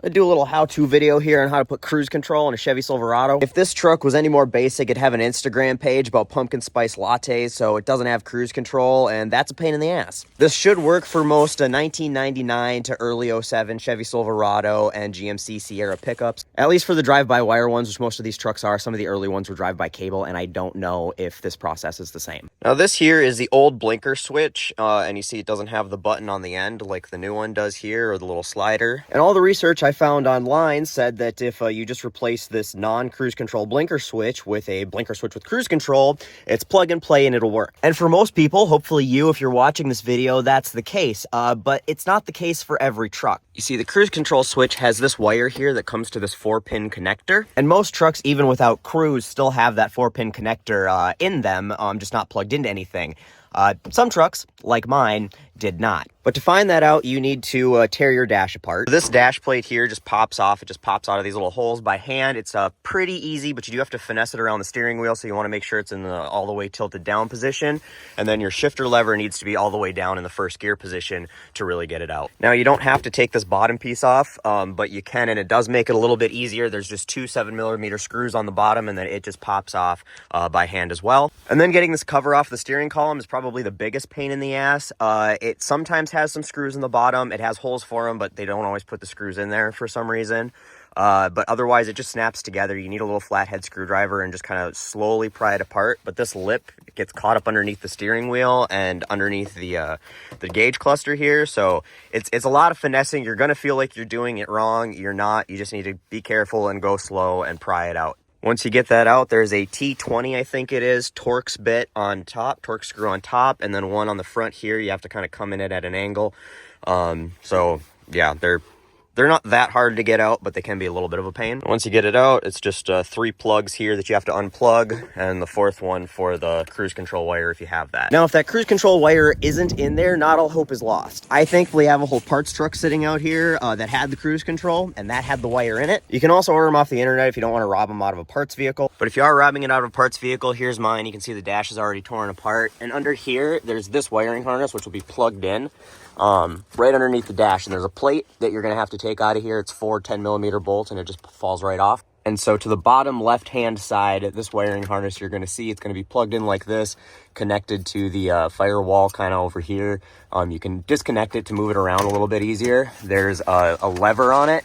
I do a little how-to video here on how to put cruise control on a Chevy Silverado. If this truck was any more basic, it'd have an Instagram page about pumpkin spice lattes, so it doesn't have cruise control, and that's a pain in the ass. This should work for most 1999 to early '07 Chevy Silverado and GMC Sierra pickups, at least for the drive-by-wire ones, which most of these trucks are. Some of the early ones were drive-by cable, and I don't know if this process is the same. Now, this here is the old blinker switch, and you see it doesn't have the button on the end like the new one does here, or the little slider. And all the research I found online said that if you just replace this non-cruise control blinker switch with a blinker switch with cruise control, it's plug and play and it'll work. And for most people, hopefully you, if you're watching this video, that's the case. But it's not the case for every truck. You see, the cruise control switch has this wire here that comes to this 4-pin connector. And most trucks, even without cruise, still have that 4-pin connector in them, just not plugged into anything. Some trucks, like mine, did not. But to find that out, you need to tear your dash apart. This dash plate here just pops off. It just pops out of these little holes by hand. It's pretty easy, but you do have to finesse it around the steering wheel, so you want to make sure it's in the all the way tilted down position. And then your shifter lever needs to be all the way down in the first gear position to really get it out. Now, you don't have to take this bottom piece off, but you can, and it does make it a little bit easier. There's just two 7mm screws on the bottom, and then it just pops off by hand as well. And then getting this cover off the steering column is probably the biggest pain in the ass. It sometimes has some screws in the bottom. It has holes for them, but they don't always put the screws in there for some reason. But otherwise, it just snaps together. You need a little flathead screwdriver and just kind of slowly pry it apart. But this lip gets caught up underneath the steering wheel and underneath the gauge cluster here. So it's a lot of finessing. You're going to feel like you're doing it wrong. You're not. You just need to be careful and go slow and pry it out. Once you get that out, there's a T20, I think it is, Torx bit on top, Torx screw on top, and then one on the front here. You have to kind of come in it at an angle. So yeah, they're not that hard to get out, but they can be a little bit of a pain. Once you get it out, it's just 3 plugs here that you have to unplug, and the 4th one for the cruise control wire if you have that. Now, if that cruise control wire isn't in there, not all hope is lost. I thankfully have a whole parts truck sitting out here that had the cruise control, and that had the wire in it. You can also order them off the internet if you don't want to rob them out of a parts vehicle. But if you are robbing it out of a parts vehicle, here's mine. You can see the dash is already torn apart. And under here, there's this wiring harness, which will be plugged in. Right underneath the dash, and there's a plate that you're going to have to take out of here. It's 4 10mm bolts, and it just falls right off. And so to the bottom left hand side, this wiring harness you're going to see, it's going to be plugged in like this, connected to the firewall kind of over here. You can disconnect it to move it around a little bit easier. There's a lever on it,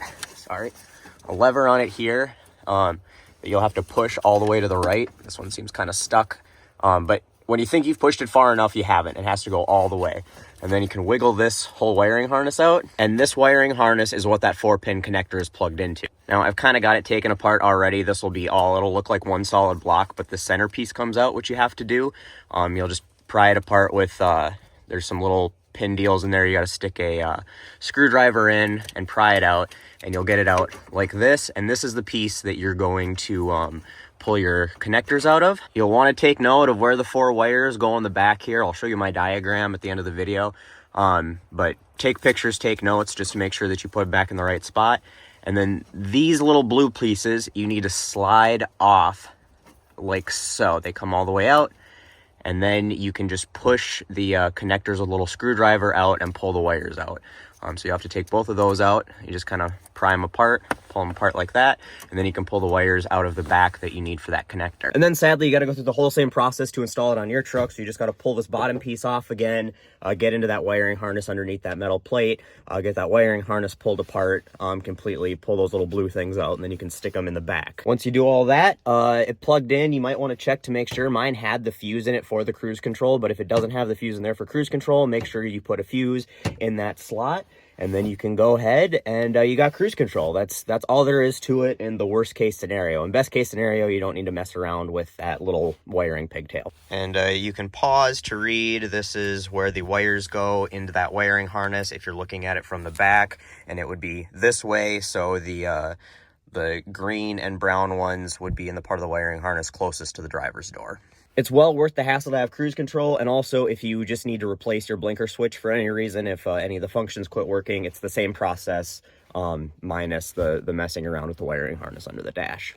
a lever on it here that you'll have to push all the way to the right. This one seems kind of stuck, but when you think you've pushed it far enough, you haven't. It has to go all the way. And then you can wiggle this whole wiring harness out. And this wiring harness is what that 4-pin connector is plugged into. Now, I've kind of got it taken apart already. This will be it'll look like one solid block, but the centerpiece comes out, which you have to do. You'll just pry it apart with, there's some little pin deals in there. You got to stick a screwdriver in and pry it out, and you'll get it out like this. And this is the piece that you're going to pull your connectors out of. You'll want to take note of where the 4 wires go on the back here. I'll show you my diagram at the end of the video. But take pictures, take notes, just to make sure that you put it back in the right spot. And then these little blue pieces, you need to slide off like so. They come all the way out. And then you can just push the connectors with a little screwdriver out and pull the wires out. So you have to take both of those out. You just kind of pry them apart, pull them apart like that, and then you can pull the wires out of the back that you need for that connector. And then sadly, you got to go through the whole same process to install it on your truck. So you just got to pull this bottom piece off again, get into that wiring harness underneath that metal plate, get that wiring harness pulled apart completely, pull those little blue things out, and then you can stick them in the back. Once you do all that, it plugged in, you might want to check to make sure. Mine had the fuse in it for the cruise control, but if it doesn't have the fuse in there for cruise control, make sure you put a fuse in that slot. And then you can go ahead and you got cruise control. That's all there is to it in the worst case scenario. In best case scenario, you don't need to mess around with that little wiring pigtail. And you can pause to read. This is where the wires go into that wiring harness if you're looking at it from the back, and it would be this way. So the green and brown ones would be in the part of the wiring harness closest to the driver's door. It's well worth the hassle to have cruise control, and also if you just need to replace your blinker switch for any reason, if any of the functions quit working, it's the same process, minus the messing around with the wiring harness under the dash.